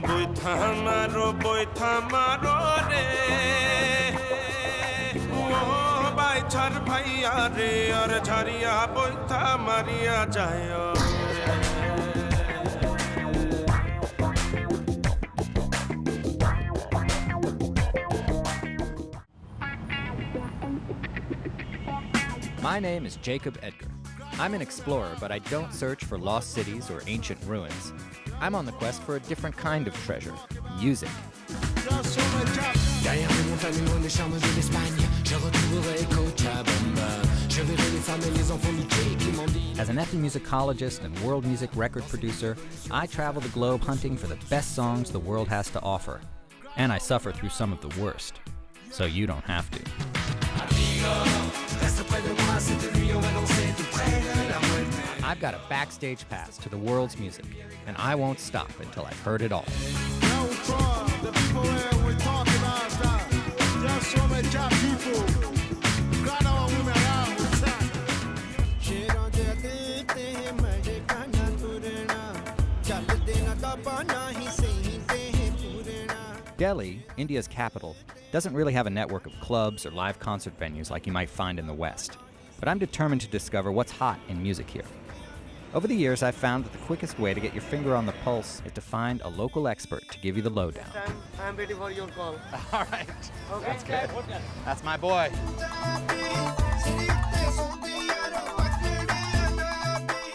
বইথা মারো রে ও বাই ছাড় ভাইয়া রে আর ঝারিয়া বইথা মারিয়া যায় My name is Jacob Edgar. I'm an explorer, but I don't search for lost cities or ancient ruins. I'm on the quest for a different kind of treasure, music. As an ethnomusicologist and world music record producer, I travel the globe hunting for the best songs the world has to offer. And I suffer through some of the worst, so you don't have to. I've got a backstage pass to the world's music, and I won't stop until I've heard it all. Delhi, India's capital, doesn't really have a network of clubs or live concert venues like you might find in the West. But I'm determined to discover what's hot in music here. Over the years, I've found that the quickest way to get your finger on the pulse is to find a local expert to give you the lowdown. I'm ready for your call. All right. Okay. That's good. That's my boy.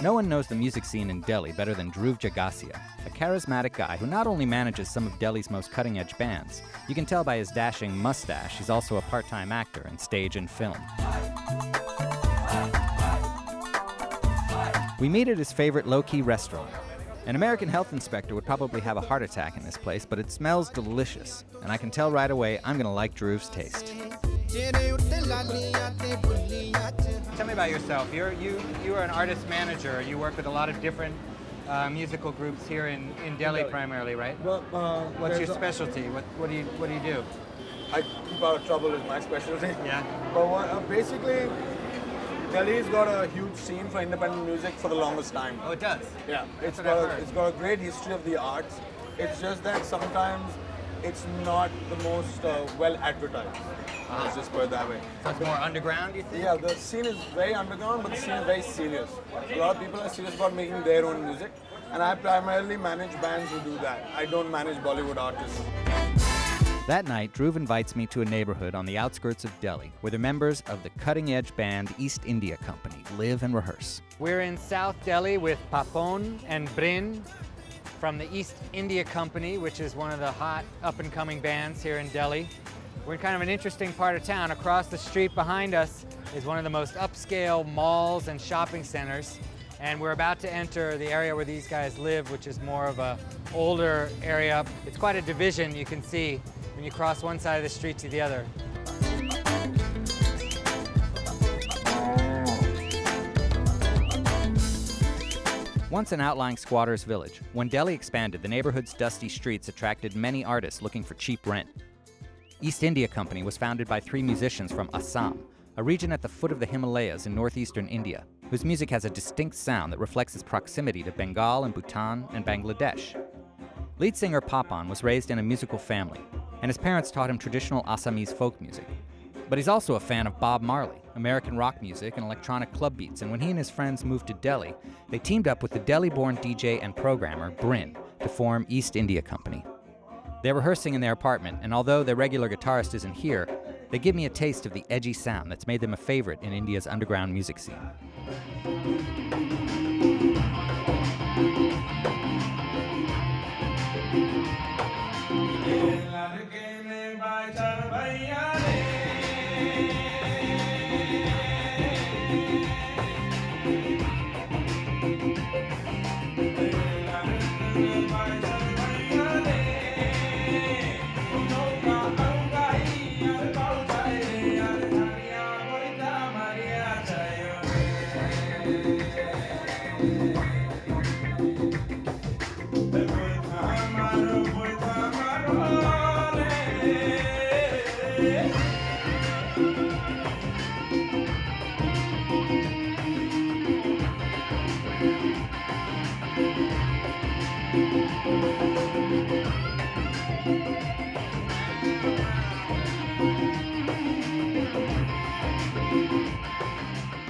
No one knows the music scene in Delhi better than Dhruv Jagasia, a charismatic guy who not only manages some of Delhi's most cutting-edge bands, you can tell by his dashing mustache he's also a part-time actor in stage and film. We meet at his favorite low-key restaurant. An American health inspector would probably have a heart attack in this place, but it smells delicious, and I can tell right away I'm gonna like Dhruv's taste. Tell me about yourself. You are an artist manager. You work with a lot of different musical groups here in Delhi primarily, right? Well, what's your specialty? What do you do? I keep out of trouble is my specialty. Yeah. But basically, Delhi's got a huge scene for independent music for the longest time. Oh, it does? Yeah. That's what I've heard. It's got a great history of the arts. It's just that sometimes it's not the most well advertised. Let's just put it that way. So it's more underground, you think? Yeah, the scene is very underground, but the scene is very serious. A lot of people are serious about making their own music, and I primarily manage bands who do that. I don't manage Bollywood artists. That night, Dhruv invites me to a neighborhood on the outskirts of Delhi, where the members of the cutting-edge band East India Company live and rehearse. We're in South Delhi with Papon and Brin from the East India Company, which is one of the hot up-and-coming bands here in Delhi. We're in kind of an interesting part of town. Across the street behind us is one of the most upscale malls and shopping centers. And we're about to enter the area where these guys live, which is more of a older area. It's quite a division, you can see, when you cross one side of the street to the other. Once an outlying squatter's village, when Delhi expanded, the neighborhood's dusty streets attracted many artists looking for cheap rent. East India Company was founded by 3 musicians from Assam, a region at the foot of the Himalayas in northeastern India, whose music has a distinct sound that reflects its proximity to Bengal and Bhutan and Bangladesh. Lead singer Papan was raised in a musical family, and his parents taught him traditional Assamese folk music. But he's also a fan of Bob Marley, American rock music, and electronic club beats, and when he and his friends moved to Delhi, they teamed up with the Delhi-born DJ and programmer, Brin, to form East India Company. They're rehearsing in their apartment, and although their regular guitarist isn't here, they give me a taste of the edgy sound that's made them a favorite in India's underground music scene.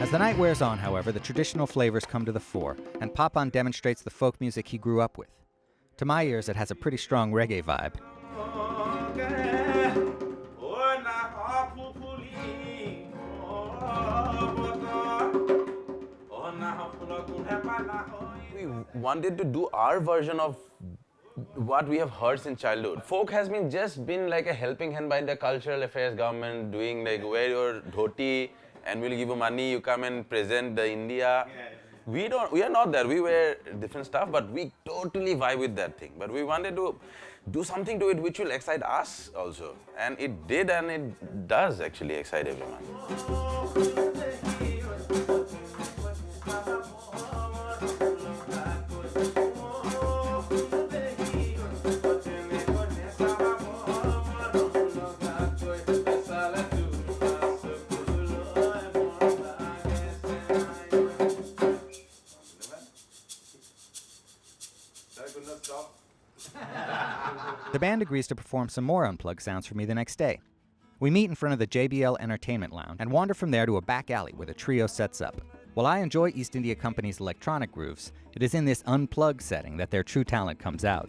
As the night wears on, however, the traditional flavors come to the fore, and Papan demonstrates the folk music he grew up with. To my ears, it has a pretty strong reggae vibe. We wanted to do our version of what we have heard since childhood. Folk has been like a helping hand by the cultural affairs government, doing like wear your dhoti and we'll give you money, you come and present the India. We are not there, we wear different stuff, but we totally vibe with that thing. But we wanted to do something to it which will excite us also. And it did, and it does actually excite everyone. The band agrees to perform some more unplugged sounds for me the next day. We meet in front of the JBL Entertainment Lounge and wander from there to a back alley where the trio sets up. While I enjoy East India Company's electronic grooves, it is in this unplugged setting that their true talent comes out.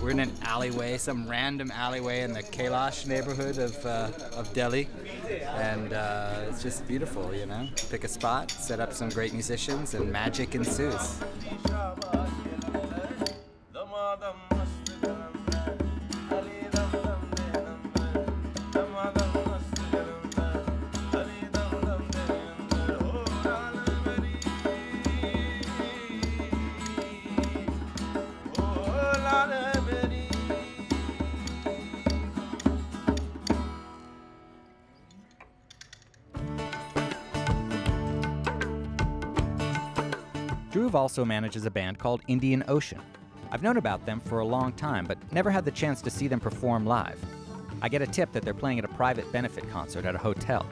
We're in an alleyway, some random alleyway in the Kailash neighborhood of Delhi, and it's just beautiful, you know? Pick a spot, set up some great musicians, and magic ensues. Dhruv also manages a band called Indian Ocean. I've known about them for a long time, but never had the chance to see them perform live. I get a tip that they're playing at a private benefit concert at a hotel.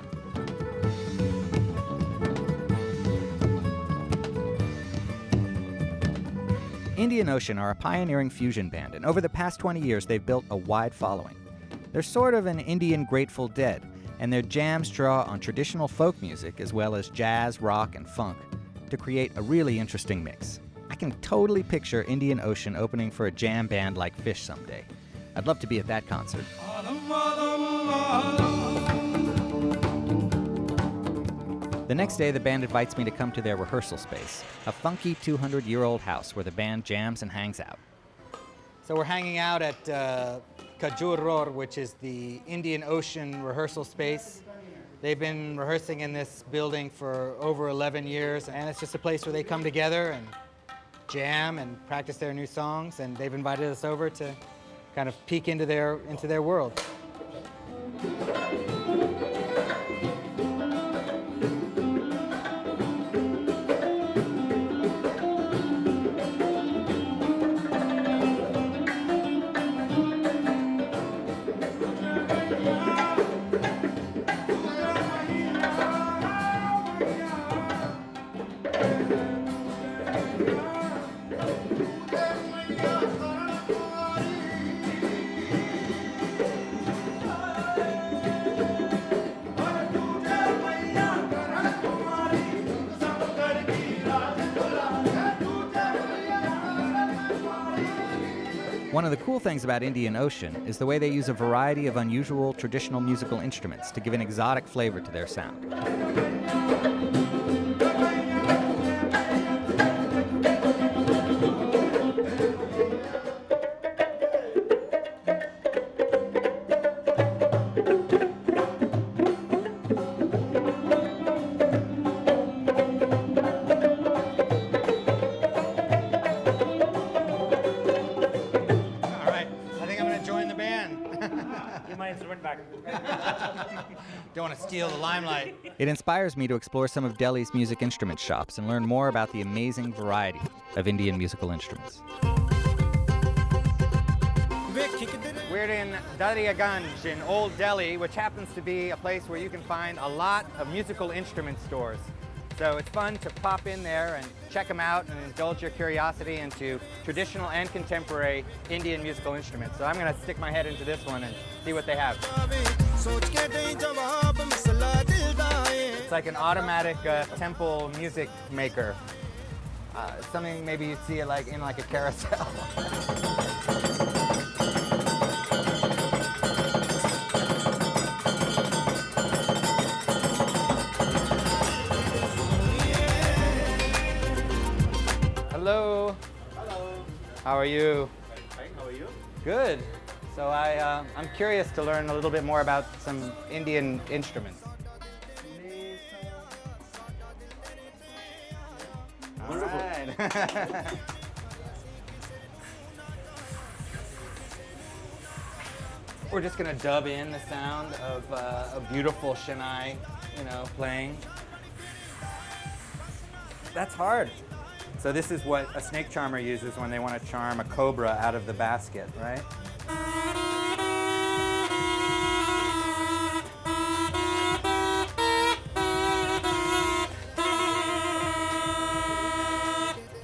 Indian Ocean are a pioneering fusion band, and over the past 20 years they've built a wide following. They're sort of an Indian Grateful Dead, and their jams draw on traditional folk music as well as jazz, rock, and funk to create a really interesting mix. I can totally picture Indian Ocean opening for a jam band like Fish someday. I'd love to be at that concert. The next day, the band invites me to come to their rehearsal space, a funky 200-year-old house where the band jams and hangs out. So we're hanging out at Khajur Road, which is the Indian Ocean rehearsal space. They've been rehearsing in this building for over 11 years, and it's just a place where they come together and jam and practice their new songs, and they've invited us over to kind of peek into their world. One of the cool things about Indian Ocean is the way they use a variety of unusual traditional musical instruments to give an exotic flavor to their sound. Don't want to steal the limelight. It inspires me to explore some of Delhi's music instrument shops and learn more about the amazing variety of Indian musical instruments. We're in Daryaganj in Old Delhi, which happens to be a place where you can find a lot of musical instrument stores. So it's fun to pop in there and check them out and indulge your curiosity into traditional and contemporary Indian musical instruments. So I'm going to stick my head into this one and see what they have. It's like an automatic temple music maker. Something maybe you'd see it like in like a carousel. Hello. Hello. How are you? Fine, how are you? Good. So I'm curious to learn a little bit more about some Indian instruments. All right. We're just gonna dub in the sound of a beautiful Shania, playing. That's hard. So this is what a snake charmer uses when they want to charm a cobra out of the basket, right?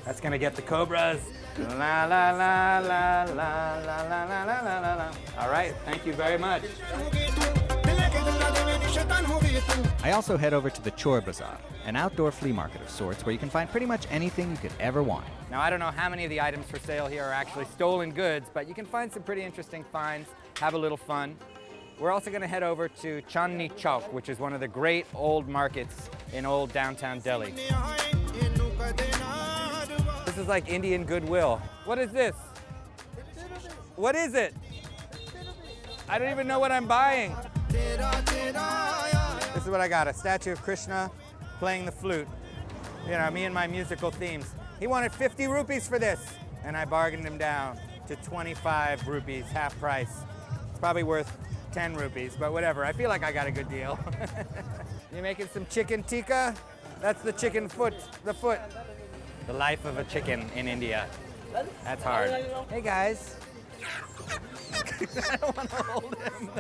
That's gonna get the cobras. La la la la la la la la la la la. All right, thank you very much. I also head over to the Chor Bazaar, an outdoor flea market of sorts where you can find pretty much anything you could ever want. Now, I don't know how many of the items for sale here are actually stolen goods, but you can find some pretty interesting finds, have a little fun. We're also going to head over to Chandni Chowk, which is one of the great old markets in old downtown Delhi. This is like Indian Goodwill. What is this? What is it? I don't even know what I'm buying. This is what I got, a statue of Krishna playing the flute. Me and my musical themes. He wanted 50 rupees for this, and I bargained him down to 25 rupees, half price. It's probably worth 10 rupees, but whatever. I feel like I got a good deal. You making some chicken tikka? That's the chicken foot, the foot. The life of a chicken in India. That's hard. Hey guys. I don't want to hold him.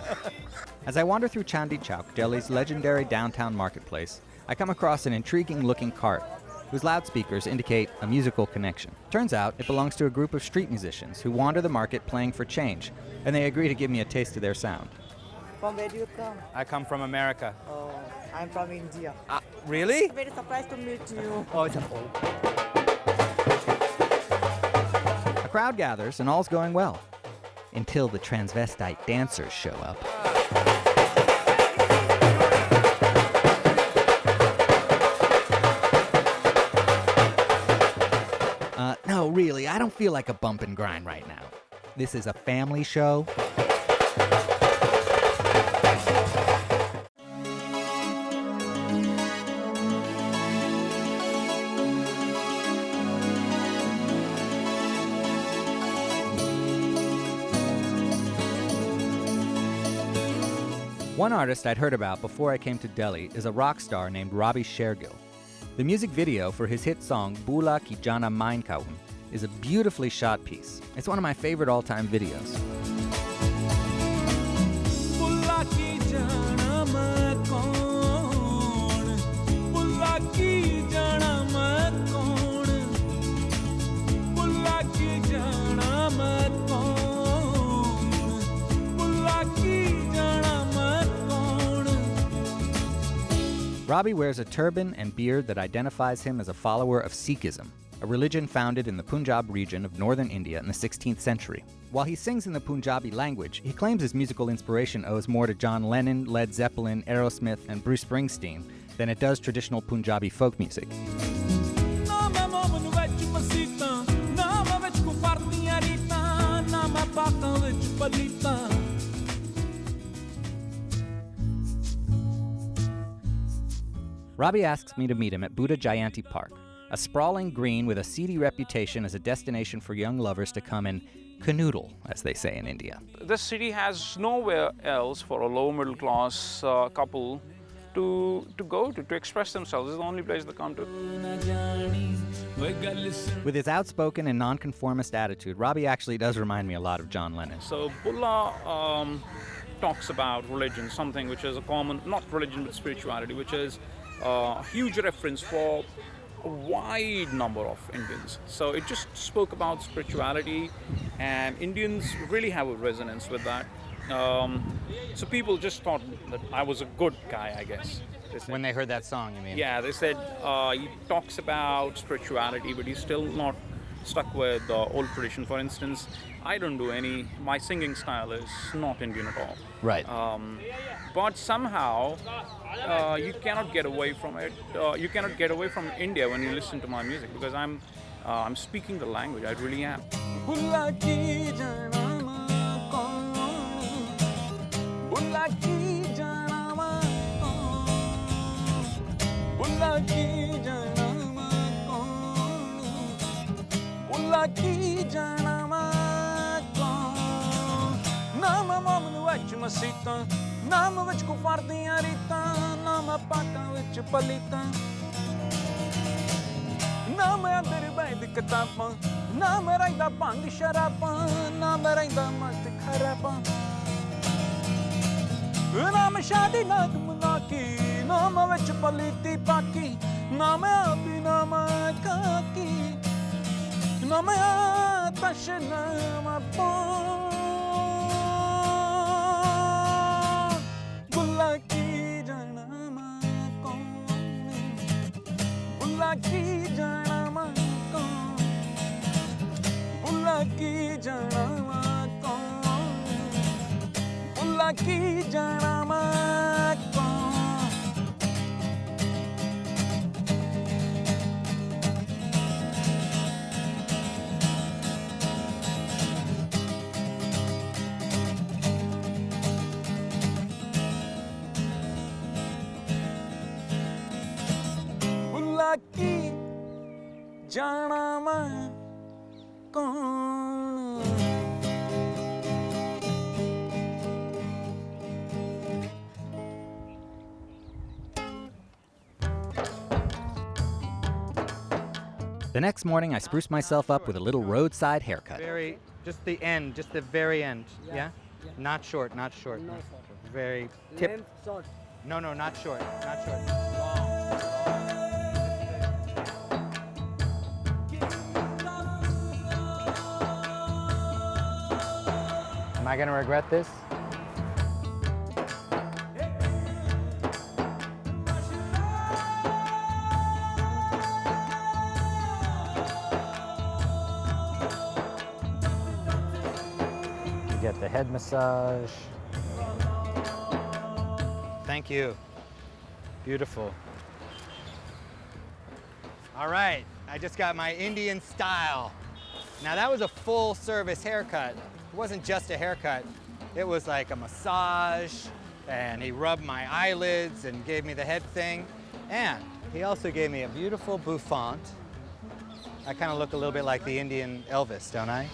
As I wander through Chandni Chowk, Delhi's legendary downtown marketplace, I come across an intriguing-looking cart whose loudspeakers indicate a musical connection. Turns out it belongs to a group of street musicians who wander the market playing for change, and they agree to give me a taste of their sound. From where do you come? I come from America. Oh, I'm from India. Really? Very surprised to meet you. Oh, it's a crowd gathers and all's going well until the transvestite dancers show up. really, I don't feel like a bump and grind right now. This is a family show. One artist I'd heard about before I came to Delhi is a rock star named Ravi Shergill. The music video for his hit song Bula Ki Jana Main Kaun is a beautifully shot piece. It's one of my favorite all-time videos. Ravi wears a turban and beard that identifies him as a follower of Sikhism, a religion founded in the Punjab region of northern India in the 16th century. While he sings in the Punjabi language, he claims his musical inspiration owes more to John Lennon, Led Zeppelin, Aerosmith, and Bruce Springsteen than it does traditional Punjabi folk music. Ravi asks me to meet him at Buddha Jayanti Park, a sprawling green with a seedy reputation as a destination for young lovers to come and canoodle, as they say in India. This city has nowhere else for a low middle class couple to go to express themselves. It's the only place they come to. With his outspoken and nonconformist attitude, Ravi actually does remind me a lot of John Lennon. So Bulla talks about religion, something which is a common, not religion but spirituality, which is a huge reference for a wide number of Indians. So it just spoke about spirituality, and Indians really have a resonance with that. So people just thought that I was a good guy, I guess. When they heard that song, you mean? Yeah, they said he talks about spirituality, but he's still not stuck with the old tradition. For instance, I don't do my singing style is not Indian at all. Right. But somehow you cannot get away from it. You cannot get away from India when you listen to my music, because I'm speaking the language. I really am. ਮਸੀਤਾਂ ਨਾਮ ਵਿੱਚ ਕੁਫਰ ਦੀਆਂ ਰੀਤਾਂ ਨਾਮ ਪਾਕਾਂ ਵਿੱਚ ਪਲੀਤਾਂ ਨਾਮ ਅੰਦਰ ਬੈਦ ਕਿਤਾਬਾਂ ਨਾਮ ਰਹਿੰਦਾ ਭੰਗ ਸ਼ਰਾਬਾਂ ਨਾਮ ਰਹਿੰਦਾ ਮਸਤ ਖਰਾਬਾਂ ਨਾਮ ਸ਼ਾਦੀ ਨਾਮ ਨਾਕੀ ਨਾਮ ਵਿੱਚ ਪਲੀਤੀ ਪਾਕੀ ਨਾਮ ਆਪੀ ਨਾਮ ਕਾਕੀ ਨਾਮ ਆਤਸ਼ ਨਾਮ ਪਾ Bulla ki jana ma kaun Bulla ki jana ma kaun Bulla ki jana ma kaun Bulla ki jana ma kaun की जाना मैं कौन The next morning, I spruced myself up with a little roadside haircut. Just the end, just the very end. Yeah? Not short, not short. No. Very tip. Short. No, not short, not short. Am I gonna regret this? You get the head massage. Thank you. Beautiful. All right, I just got my Indian style Now that was a full service haircut. It wasn't just a haircut. It was like a massage, and he rubbed my eyelids and gave me the head thing. And he also gave me a beautiful bouffant. I kind of look a little bit like the Indian Elvis, don't I?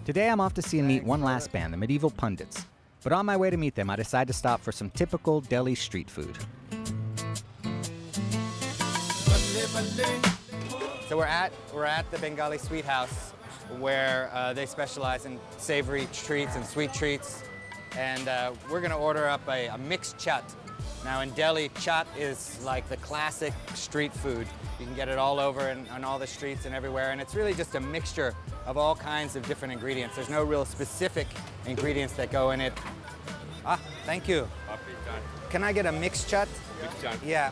Today I'm off to see and meet one last band, the Medieval Pundits. But on my way to meet them, I decide to stop for some typical Delhi street food. So we're at the Bengali Sweet House, where they specialize in savory treats and sweet treats. And we're gonna order up a mixed chaat. Now in Delhi, chaat is like the classic street food. You can get it all over and on all the streets and everywhere, and it's really just a mixture of all kinds of different ingredients. There's no real specific ingredients that go in it. Ah, thank you. Can I get a mixed chaat? Mixed chaat. Yeah.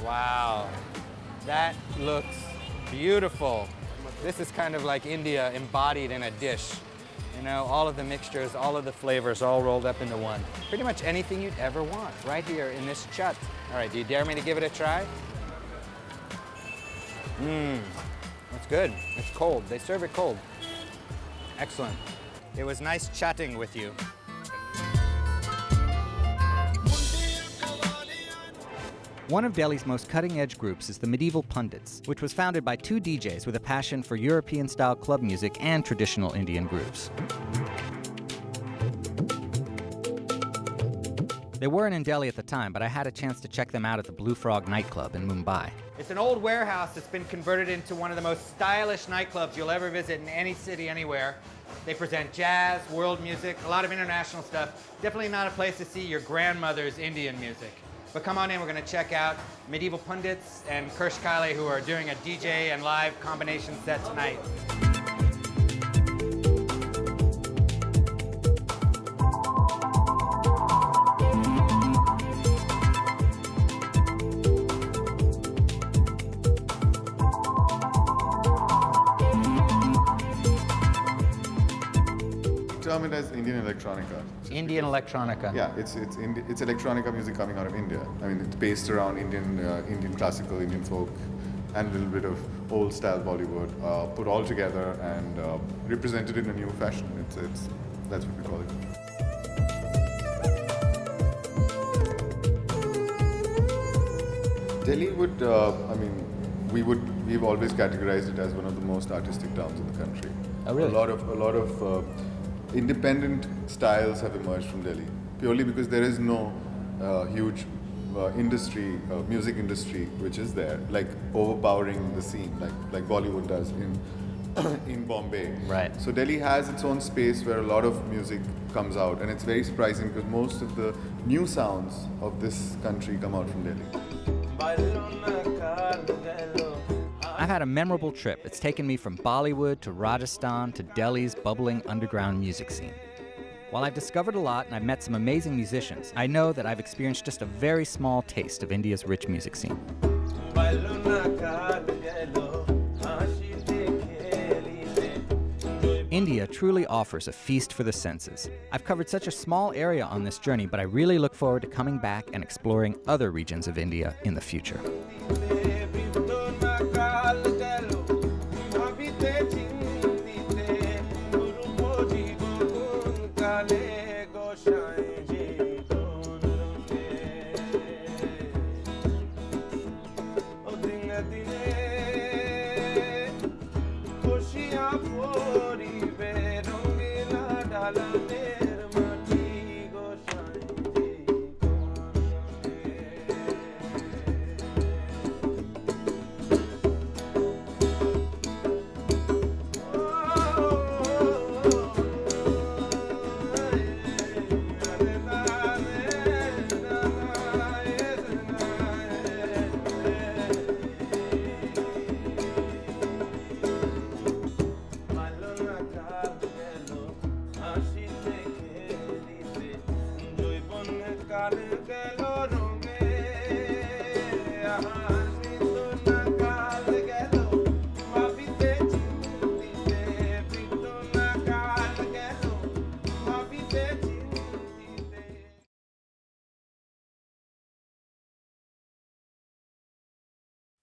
Wow, that looks beautiful. This is kind of like India embodied in a dish. You know, all of the mixtures, all of the flavors all rolled up into one. Pretty much anything you'd ever want right here in this chaat. All right, do you dare me to give it a try? That's good. It's cold. They serve it cold. Excellent. It was nice chatting with you. One of Delhi's most cutting-edge groups is the Medieval Pundits, which was founded by two DJs with a passion for European-style club music and traditional Indian grooves. They weren't in Delhi at the time, but I had a chance to check them out at the Blue Frog nightclub in Mumbai. It's an old warehouse that's been converted into one of the most stylish nightclubs you'll ever visit in any city anywhere. They present jazz, world music, a lot of international stuff. Definitely not a place to see your grandmother's Indian music. But come on in, we're gonna check out Medieval Pundits and Kirsch Kale, who are doing a DJ and live combination set tonight. Term it as Indian electronica. Indian electronica. Yeah, it's electronica music coming out of India. I mean, it's based around Indian classical, Indian folk, and a little bit of old style Bollywood, put all together and represented in a new fashion. That's what we call it. Delhi would, we've always categorized it as one of the most artistic towns in the country. Oh, really? A lot of independent styles have emerged from Delhi, purely because there is no huge music industry, which is there, like overpowering the scene, like Bollywood does in Bombay. Right. So Delhi has its own space where a lot of music comes out, and it's very surprising because most of the new sounds of this country come out from Delhi. I've had a memorable trip. It's taken me from Bollywood to Rajasthan to Delhi's bubbling underground music scene. While I've discovered a lot and I've met some amazing musicians, I know that I've experienced just a very small taste of India's rich music scene. India truly offers a feast for the senses. I've covered such a small area on this journey, but I really look forward to coming back and exploring other regions of India in the future. खुशियाँ पूरी बेरंगीला डालने